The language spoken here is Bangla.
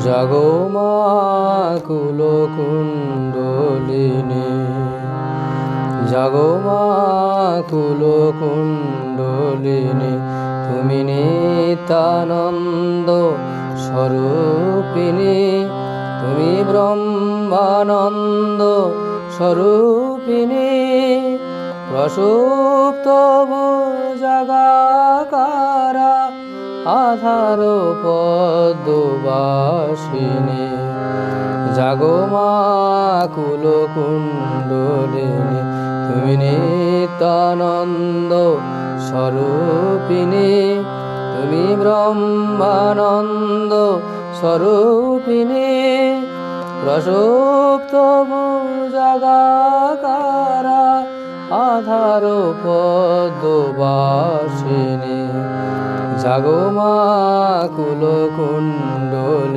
জাগো মা কুলকুণ্ডলিনী, জাগো মা কুলকুণ্ডলিনী, তুমি নিত্যানন্দ স্বরূপিণী, তুমি ব্রহ্মানন্দ স্বরূপিণী। প্রসুপ্ত ভুজগাকারা আধার পদ্মবাসিনী, জাগো মা কুলকুণ্ডলিনী, তুমি নিত্যানন্দ স্বরূপিণী, তুমি ব্রহ্মানন্দ স্বরূপিণী। প্রসুপ্ত ভুজগাকারা আধার পদ্মবাসিনী, জাগো মা কুলকুণ্ডলিনী।